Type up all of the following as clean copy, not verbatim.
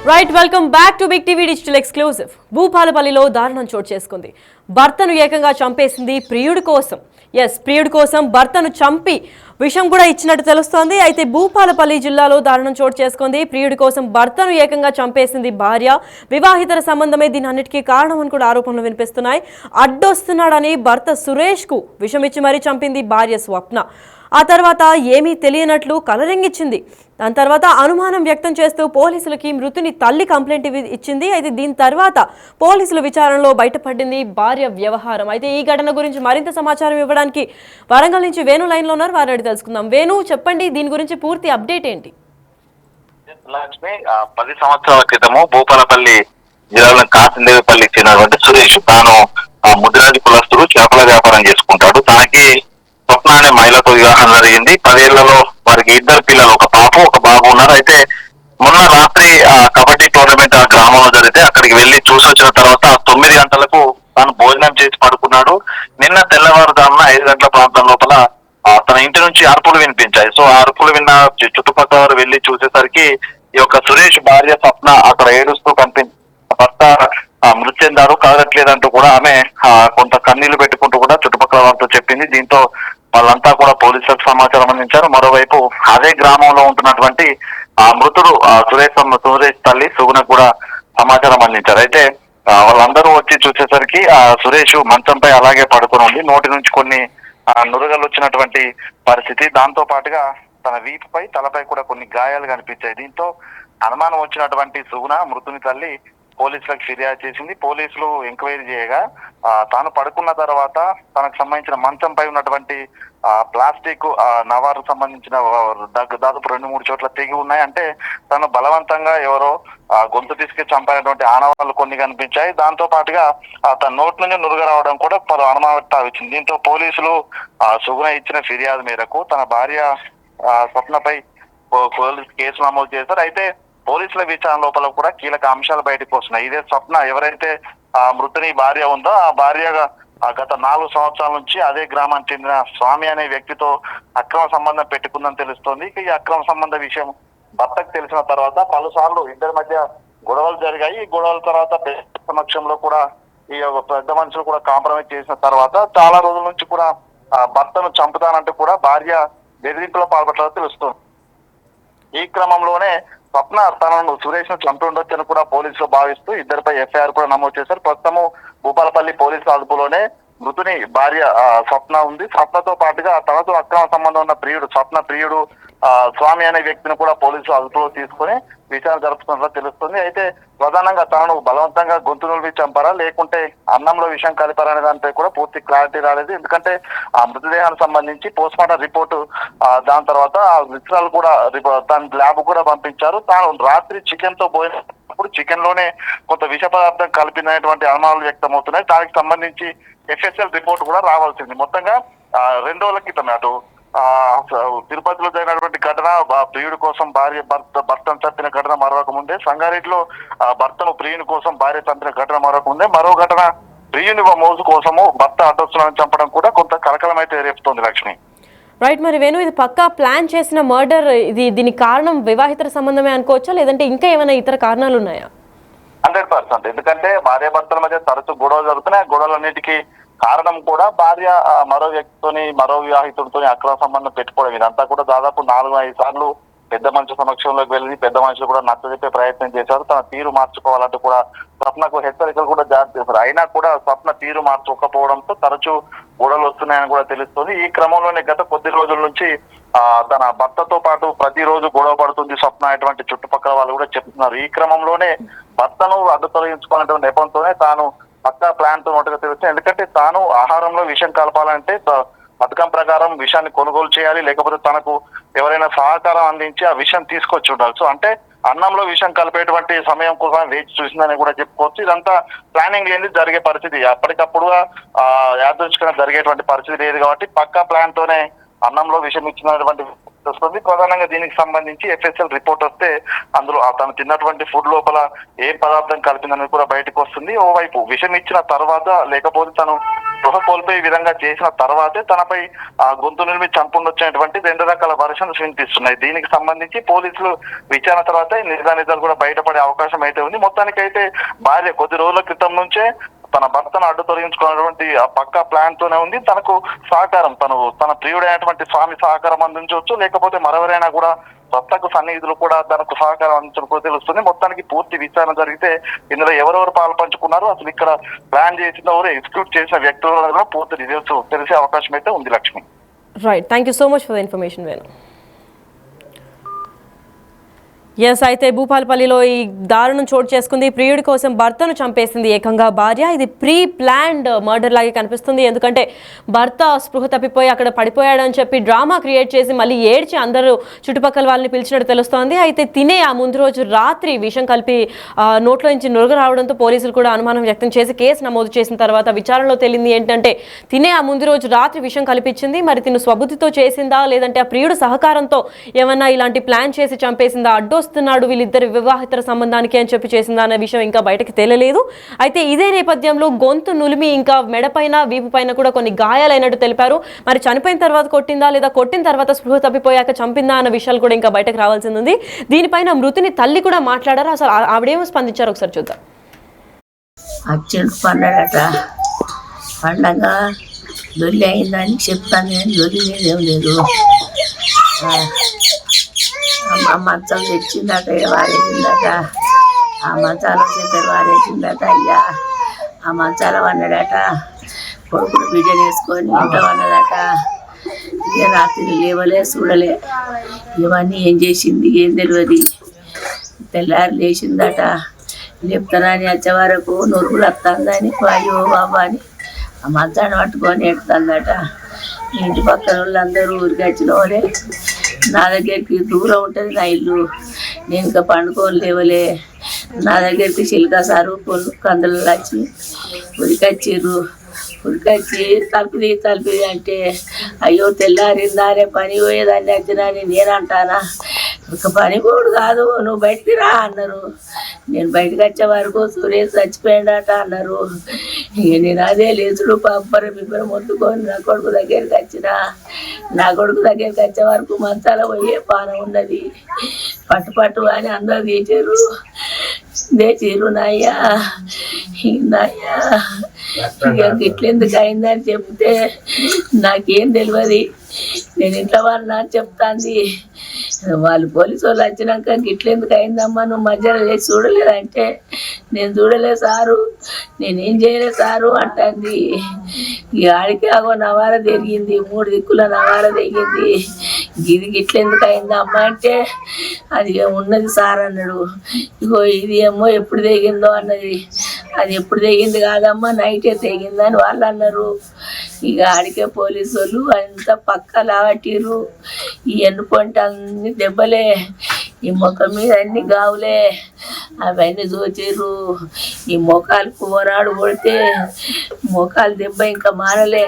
Right welcome back to big TV digital exclusive. భూపాలపల్లిలో దారుణం చోటు చేసుకుంది. భర్తను ఏకంగా చంపేసింది ప్రియుడి కోసం. ప్రియుడి కోసం భర్తను చంపి విషం కూడా ఇచ్చినట్టు తెలుస్తోంది. అయితే భూపాలపల్లి జిల్లాలో దారుణం చోటు చేసుకుంది. ప్రియుడి కోసం భర్తను ఏకంగా చంపేసింది భార్య. వివాహితర సంబంధమే దీని అన్నిటికీ కారణం అని కూడా ఆరోపణలు వినిపిస్తున్నాయి. అడ్డొస్తున్నాడని భర్త సురేష్ కు విషం ఇచ్చి మరీ చంపింది భార్య స్వప్న. ఆ తర్వాత ఏమీ తెలియనట్లు కలరింగిచ్చింది. దాని తర్వాత అనుమానం వ్యక్తం చేస్తూ పోలీసులకి మృతుని తల్లి కంప్లైంట్ ఇచ్చింది. అయితే దీని తర్వాత పోలీసుల విచారణలో బయటపడింది భార్య వ్యవహారం. అయితే ఈ ఘటన గురించి మరింత సమాచారం ఇవ్వడానికి వరంగల్ నుంచి వేణు లైన్లో ఉన్నారు, వారు అడిగి తెలుసుకుందాం. వేణు, చెప్పండి, దీని గురించి పూర్తి అప్డేట్ ఏంటి? లక్ష్మి 10 సంవత్సరాల క్రితము భూపాలపల్లి జిల్లాలో కాసిందేవిపల్లికి చెందినటువంటి సురేష్ తాను ముదిరాజు కులస్తుడు, చేపల వ్యాపారం చేసుకుంటాడు. తనకి స్వప్న అనే మహిళతో వివాహం జరిగింది. 10 ఏళ్లలో వారికి 2 పిల్లలు, ఒక పాప ఒక బాబు ఉన్నారు. అయితే మొన్న రాత్రి కబడ్డీ టోర్నమెంట్ ఆ గ్రామంలో జరిగితే అక్కడికి వెళ్లి చూసి వచ్చిన తర్వాత 9 గంటలకు తాను భోజనం చేసి పడుకున్నాడు. నిన్న తెల్లవారుజామున 5 గంటల ప్రాంతం లోపల తన ఇంటి నుంచి అరుపులు వినిపించాయి. సో ఆ అరుపులు విన్న చుట్టుపక్కల వారు వెళ్లి చూసేసరికి ఈ యొక్క సురేష్ భార్య స్వప్న అక్కడ ఏడుస్తూ కనిపించి భర్త మృతి చెందారు, కదలట్లేదంటూ కూడా ఆమె కొంత కన్నీళ్లు పెట్టుకుంటూ కూడా చుట్టుపక్కల వారితో చెప్పింది. దీంతో వాళ్ళంతా కూడా పోలీసులకు సమాచారం అందించారు. మరోవైపు అదే గ్రామంలో ఉంటున్నటువంటి మృతుడు సురేష్ తల్లి సుగుణకు కూడా సమాచారం అందించారు. అయితే వాళ్ళందరూ వచ్చి చూసేసరికి సురేష్ మంచంపై అలాగే పడుకుని ఉంది. నోటి నుంచి కొన్ని నురగలు వచ్చినటువంటి పరిస్థితి. దాంతో పాటుగా తన వీపుపై తలపై కూడా కొన్ని గాయాలు కనిపించాయి. దీంతో అనుమానం వచ్చినటువంటి సుగుణ మృతుని తల్లి పోలీసులకు ఫిర్యాదు చేసింది. పోలీసులు ఎంక్వైరీ చేయగా తాను పడుకున్న తర్వాత తనకు సంబంధించిన మంచంపై ఉన్నటువంటి ప్లాస్టిక్ నవారు సంబంధించిన దాదాపు 2-3 చోట్ల తెగి ఉన్నాయి. అంటే తను బలవంతంగా ఎవరో గొంతు తీసుకు చంపినటువంటి ఆనవాళ్లు కొన్ని కనిపించాయి. దాంతో పాటుగా తన నోటి నుంచి నురుగ రావడం కూడా పలు అనుమానం వచ్చింది. దీంతో పోలీసులు సుగుణ ఇచ్చిన ఫిర్యాదు మేరకు తన భార్య స్వప్నపై పోలీసు కేసు నమోదు చేశారు. అయితే పోలీసుల విచారణ లోపల కూడా కీలక అంశాలు బయటకు వస్తున్నాయి. ఇదే స్వప్న ఎవరైతే మృతుని భార్య ఉందో ఆ భార్యగా గత 4 సంవత్సరాల నుంచి అదే గ్రామానికి చెందిన స్వామి అనే వ్యక్తితో అక్రమ సంబంధం పెట్టుకుందని తెలుస్తోంది. ఈ అక్రమ సంబంధ విషయం భర్తకు తెలిసిన తర్వాత పలుసార్లు ఇద్దరి మధ్య గొడవలు జరిగాయి. ఈ గొడవల తర్వాత సమక్షంలో కూడా ఈ పెద్ద మనుషులు కూడా కాంప్రమైజ్ చేసిన తర్వాత చాలా రోజుల నుంచి కూడా భర్తను చంపుతానంటూ కూడా భార్య బెదిరింపులో పాల్పడాలో తెలుస్తుంది. ఈ క్రమంలోనే స్వప్న తనను సురేష్ ను చంపి ఉండొచ్చని కూడా పోలీసులు భావిస్తూ ఇద్దరిపై ఎఫ్ఐఆర్ కూడా నమోదు చేశారు. ప్రస్తుతము భూపాలపల్లి పోలీసుల అదుపులోనే మృతుని భార్య స్వప్న ఉంది. స్వప్నతో పాటుగా తనతో అక్రమ సంబంధం ఉన్న స్వప్న ప్రియుడు స్వామి అనే వ్యక్తిని కూడా పోలీసులు అదుపులో తీసుకుని విచారణ జరుపుతున్నట్లు తెలుస్తుంది. అయితే ప్రధానంగా తనను బలవంతంగా గొంతు నులిపి చంపారా లేకుంటే అన్నంలో విషయం కలిపారా అనే దానిపై కూడా పూర్తి క్లారిటీ రాలేదు. ఎందుకంటే ఆ మృతదేహానికి సంబంధించి పోస్ట్ మార్టం రిపోర్టు దాని తర్వాత విషయాలు కూడా తన ల్యాబ్ కూడా పంపించారు. తాను రాత్రి చికెన్ తో పోయినప్పుడు చికెన్ లోనే కొంత విష పదార్థం కలిపినటువంటి అనుమానాలు వ్యక్తమవుతున్నాయి. దానికి సంబంధించి ఎఫ్ఎస్ఎల్ రిపోర్ట్ కూడా రావాల్సింది. మొత్తంగా 2 రోజుల క్రితం అటు తిరుపతిలో జరిగినటువంటి ఘటన ప్రియుడి కోసం భర్తను చంపిన ఘటన మరొక ముందే, సంగారెడ్డిలో భర్తను ప్రియుని కోసం భార్య చంపిన ఘటన మరొక ముందే, మరో ఘటన ప్రియుని మోజు కోసము భర్త అడ్డొస్తున్నాడని చంపడం కూడా కొంత కలకలం అయితే రేపుతోంది. లక్ష్మి, రైట్. మరి వేణు, ఇది పక్కా ప్లాన్ చేసిన మర్డర్, దీనికి కారణం వివాహితర సంబంధమే అనుకోవచ్చా లేదంటే ఇంకా ఏమైనా ఇతర కారణాలు ఉన్నాయా? 100%. ఎందుకంటే భార్య భర్తల మధ్య తరచు గొడవలు జరుగుతున్నాయి. గొడవలన్నిటికీ కారణం కూడా భార్య మరో వ్యక్తితోని మరో వివాహితుడితోని అక్రమ సంబంధం పెట్టుకోవడం. ఇదంతా కూడా దాదాపు 4-5 సార్లు పెద్ద మనుషుల సమక్షంలోకి వెళ్ళి పెద్ద మనుషులు కూడా నచ్చజెప్పే ప్రయత్నం చేశారు. తన తీరు మార్చుకోవాలంటూ కూడా స్వప్నకు హెచ్చరికలు కూడా జారీ చేశారు. అయినా కూడా స్వప్న తీరు మార్చుకోకపోవడంతో తరచూ గొడవలు వస్తున్నాయని కూడా తెలుస్తుంది. ఈ క్రమంలోనే గత కొద్ది రోజుల నుంచి తన భర్తతో పాటు ప్రతిరోజు గొడవ పడుతుంది స్వప్న అటువంటి చుట్టుపక్కల వాళ్ళు కూడా చెప్తున్నారు. ఈ క్రమంలోనే భర్తను అడ్డు తొలగించుకున్నటువంటి నెపంతోనే తాను పక్కా ప్లాన్ తో ఉన్నట్టుగా తెలుస్తుంది. ఎందుకంటే తాను ఆహారంలో విషం కలపాలంటే పథకం ప్రకారం విషాన్ని కొనుగోలు చేయాలి, లేకపోతే తనకు ఎవరైనా సహకారం అందించి ఆ విషయం తీసుకొచ్చి ఉండాలి. సో అంటే అన్నంలో విషం కలిపేటువంటి సమయం కోసం వేచి చూసిందని కూడా చెప్పుకోవచ్చు. ఇదంతా ప్లానింగ్ లేని జరిగే పరిస్థితి, అప్పటికప్పుడుగా యాదృచ్ఛికంగా జరిగేటువంటి పరిస్థితి లేదు కాబట్టి పక్కా ప్లాన్ తోనే అన్నంలో విషం ఇచ్చినటువంటి వస్తుంది. ప్రధానంగా దీనికి సంబంధించి ఎఫ్ఎస్ఎల్ రిపోర్ట్ వస్తే అందులో తను తిన్నటువంటి ఫుడ్ లోపల ఏ పదార్థం కలిపిందని కూడా బయటకు వస్తుంది. ఓవైపు విషం ఇచ్చిన తర్వాత లేకపోతే తను స్పృహ కోల్పోయే విధంగా చేసిన తర్వాతే తనపై గొంతు నిలిమి చంపుండొచ్చినటువంటి 2 రకాల వర్షన్స్ వినిపిస్తున్నాయి. దీనికి సంబంధించి పోలీసులు విచారణ తర్వాత నిజాలు కూడా బయటపడే అవకాశం అయితే ఉంది. మొత్తానికైతే భార్య కొద్ది రోజుల క్రితం నుంచే తన భర్తను అడ్డు తొలగించుకున్నటువంటి ఆ పక్కా ప్లాన్ తోనే ఉంది. తనకు సహకారం తన ప్రియుడైనటువంటి స్వామి సహకారం అందించవచ్చు, లేకపోతే మరెవరైనా కూడా భర్తకు సన్నిహితులు కూడా తనకు సహకారం అందించడం కూడా తెలుస్తుంది. మొత్తానికి పూర్తి విచారణ జరిగితే ఇందులో ఎవరెవరు పాలు పంచుకున్నారు, అసలు ఇక్కడ ప్లాన్ చేసిన ఎవరు ఎగ్జిక్యూట్ చేసిన వ్యక్తులు కూడా పూర్తి డీటెయిల్స్ తెలిసే అవకాశం అయితే ఉంది. Lakshmi, right, thank you so much for the information Venu. Yes, అయితే భూపాలపల్లిలో ఈ దారుణం చోటు చేసుకుంది. ప్రియుడి కోసం భర్తను చంపేసింది ఏకంగా భార్య. ఇది ప్రీ ప్లాన్డ్ మర్డర్ లాగే కనిపిస్తుంది. ఎందుకంటే భర్త స్పృహ తప్పిపోయి అక్కడ పడిపోయాడని చెప్పి డ్రామా క్రియేట్ చేసి మళ్ళీ ఏడ్చి అందరూ చుట్టుపక్కల వాళ్ళని పిలిచినట్టు తెలుస్తోంది. అయితే తినే ఆ ముందు రోజు రాత్రి విషం కలిపి నోట్లో నుంచి నురుగు రావడంతో పోలీసులు కూడా అనుమానం వ్యక్తం చేసి కేసు నమోదు చేసిన తర్వాత విచారణలో తేలింది ఏంటంటే తినే ఆ ముందు రోజు రాత్రి విషం కల్పించింది. మరి తిను స్వబుద్ధితో చేసిందా, లేదంటే ఆ ప్రియుడు సహకారంతో ఏమన్నా ఇలాంటి ప్లాన్ చేసి చంపేసిందా, వస్తున్నాడు వీళ్ళిద్దరు వివాహితర సంబంధానికి అని చెప్పి చేసిందా అనే విషయం ఇంకా బయటకు తేలలేదు. అయితే ఇదే నేపథ్యంలో గొంతు నులిమి ఇంకా మెడపైన వీపు పైన కూడా కొన్ని గాయాలైనట్టు తెలిపారు. మరి చనిపోయిన తర్వాత కొట్టిందా, లేదా కొట్టిన తర్వాత స్పృహ తప్పిపోయాక చంపిందా అన్న విషయాలు కూడా ఇంకా బయటకు రావాల్సింది ఉంది. దీనిపైన మృతుని తల్లి కూడా మాట్లాడారు. అసలు ఆవిడేమో స్పందించారు ఒకసారి చూద్దాం. పండగట పండగ దొల్లి అయిందని చెప్తాను, కానీ దొల్లి ఏం లేదు. ఆ మంచం తెచ్చిందట, వారేసిందట. ఆ మంచాల దగ్గర వారేసిందట. అయ్యా ఆ మంచాల వన్నాడట. కొడుకును బిడ్డను వేసుకొని ఉంటామన్నదట. ఇక రాత్రి లేవలే, చూడలే. ఇవన్నీ ఏం చేసింది ఏం తెలియదు. తెల్లారి లేచిందట. లేపుతానని వచ్చే వరకు నొరుగులు వస్తుందని అయ్యో బాబా అని ఆ మంచాన్ని పట్టుకొని ఎడుతుందట. ఇంటి పక్కన వాళ్ళందరూ ఊరికి వచ్చిన వాళ్ళే. నా దగ్గరికి దూరం ఉంటుంది నా ఇల్లు, నేను ఇంకా పండుకొని లేవలే. నా దగ్గరికి చిలుక సారు కందులు వచ్చి ఉరికొచ్చిర్రు. ఉరికొచ్చి తలుపుది అంటే అయ్యో తెల్లారిందానే పని పోయేదాన్ని వచ్చినాని నేనంటానా. ఒక పని పోడు కాదు, నువ్వు బయటికి రా అన్నారు. నేను బయటకు వచ్చే వరకు సురేష్ చచ్చిపోయాడట అన్నారు. ఇక నేను అదే లేచుడు బిబ్బరం మొత్తుకొని నా కొడుకు దగ్గరికి వచ్చిన. నా కొడుకు దగ్గరికి వచ్చే వరకు మంచాల పోయే పానం ఉన్నది. పట్టు అని అందరూ తెచ్చిర్రు నాయ్యా. ఇక ఇట్లెందుకు అయిందని చెప్తే నాకేం తెలియదు. నేను ఇంట్లో వాళ్ళ చెప్తాంది. వాళ్ళు పోలీసు వాళ్ళు వచ్చినాక గిట్లెందుకు అయిందమ్మా, నువ్వు మధ్యలో చేసి చూడలేదంటే నేను చూడలేదు సారు, నేనేం చేయలేదు సారు అంటుంది. ఈ ఆడికి ఆగో నవార తిరిగింది, 3 దిక్కుల నవార తెగింది. ఇది గిట్లెందుకు అయిందమ్మా అంటే అది ఉన్నది సార్ అన్నాడు. ఇగో ఇది ఏమో ఎప్పుడు తెగిందో అన్నది. అది ఎప్పుడు తెగింది కాదమ్మా, నైటే తెగిందని వాళ్ళు అన్నారు. ఇక ఆడికే పోలీసు వాళ్ళు అంత పక్క లావట్టిర్రు. ఈ ఎన్నుపంట అన్ని దెబ్బలే, ఈ ముఖం మీద అన్ని గావులే, అవన్నీ చూచిర్రు. ఈ మొఖాలు కూరాడు కొడితే మొఖాలు దెబ్బ ఇంకా మారలే.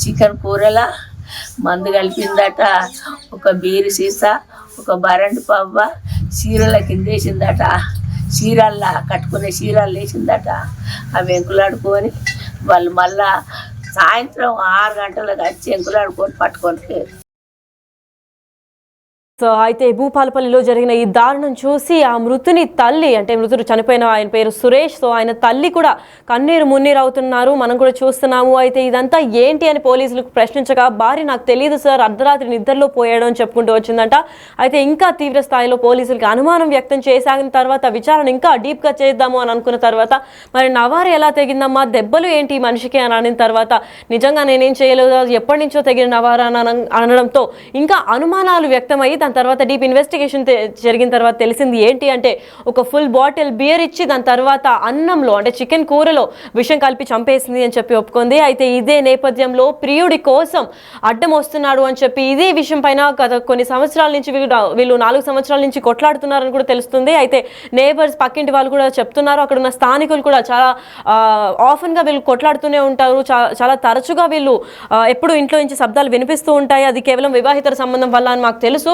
చికెన్ కూరలా మందు కలిపిందట. ఒక బీరు సీసా, ఒక బరండి పవ్వ చీరల కింద వేసిందట. చీరల్లా కట్టుకునే చీరలు వేసిందట. అవి ఎంకులాడుకొని వాళ్ళు మళ్ళా సాయంత్రం 6 గంటలకు వచ్చి ఎంకులాడుకొని పట్టుకొని. సో అయితే భూపాలపల్లిలో జరిగిన ఈ దారుణం చూసి ఆ మృతుని తల్లి, అంటే మృతుడు చనిపోయిన ఆయన పేరు సురేష్, సో ఆయన తల్లి కూడా కన్నీరు మున్నీరు అవుతున్నారు, మనం కూడా చూస్తున్నాము. అయితే ఇదంతా ఏంటి అని పోలీసులకు ప్రశ్నించగా భార్య నాకు తెలియదు సార్, అర్ధరాత్రి నిద్రలో పోయాడు అని చెప్పుకుంటూ వచ్చిందంట. అయితే ఇంకా తీవ్ర స్థాయిలో పోలీసులకు అనుమానం వ్యక్తం చేసాగిన తర్వాత విచారణ ఇంకా డీప్గా చేద్దాము అని అనుకున్న తర్వాత మరి నవారు ఎలా తెగిందమ్మా, దెబ్బలు ఏంటి మనిషికి అని అనిన తర్వాత నిజంగా నేనేం చేయలేదు, ఎప్పటి నుంచో తెగిన నవారు అనడంతో ఇంకా అనుమానాలు వ్యక్తమయ్యి దాని తర్వాత డీప్ ఇన్వెస్టిగేషన్ జరిగిన తర్వాత తెలిసింది ఏంటి అంటే ఒక ఫుల్ బాటిల్ బియర్ ఇచ్చి దాని తర్వాత అన్నంలో అంటే చికెన్ కూరలో విషం కలిపి చంపేసింది అని చెప్పి ఒప్పుకుంది. అయితే ఇదే నేపథ్యంలో ప్రియుడి కోసం అడ్డం వస్తున్నాడు అని చెప్పి ఇదే విషయం పైన గత కొన్ని సంవత్సరాల నుంచి వీళ్ళు 4 సంవత్సరాల నుంచి కొట్లాడుతున్నారని కూడా తెలుస్తుంది. అయితే నేబర్స్ పక్కింటి వాళ్ళు కూడా చెప్తున్నారు, అక్కడ ఉన్న స్థానికులు కూడా చాలా ఆఫెన్గా వీళ్ళు కొట్లాడుతూనే ఉంటారు, చాలా తరచుగా వీళ్ళు ఎప్పుడు ఇంట్లో నుంచి శబ్దాలు వినిపిస్తూ ఉంటాయి, అది కేవలం వివాహితర సంబంధం వల్ల అని మాకు తెలుసు.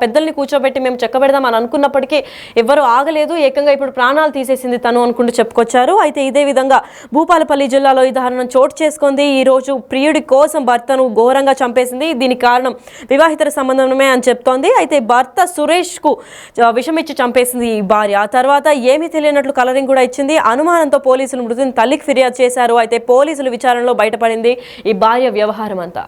పెద్దల్ని కూర్చోబెట్టి మేము చెక్కబెడదాం అని అనుకున్నప్పటికీ ఎవరు ఆగలేదు, ఏకంగా ఇప్పుడు ప్రాణాలు తీసేసింది తను అనుకుంటూ చెప్పుకొచ్చారు. అయితే ఇదే విధంగా భూపాలపల్లి జిల్లాలో ఈ దారుణం చోటు చేసుకుంది. ఈ రోజు ప్రియుడి కోసం భర్తను ఘోరంగా చంపేసింది. దీనికి కారణం వివాహితర సంబంధమే అని చెప్తోంది. అయితే భర్త సురేష్ కు విషమిచ్చి చంపేసింది ఈ భార్య. ఆ తర్వాత ఏమీ తెలియనట్లు కలరింగ్ కూడా ఇచ్చింది. అనుమానంతో పోలీసులు మృతుని తల్లికి ఫిర్యాదు చేశారు. అయితే పోలీసుల విచారణలో బయటపడింది ఈ భార్య వ్యవహారం అంతా.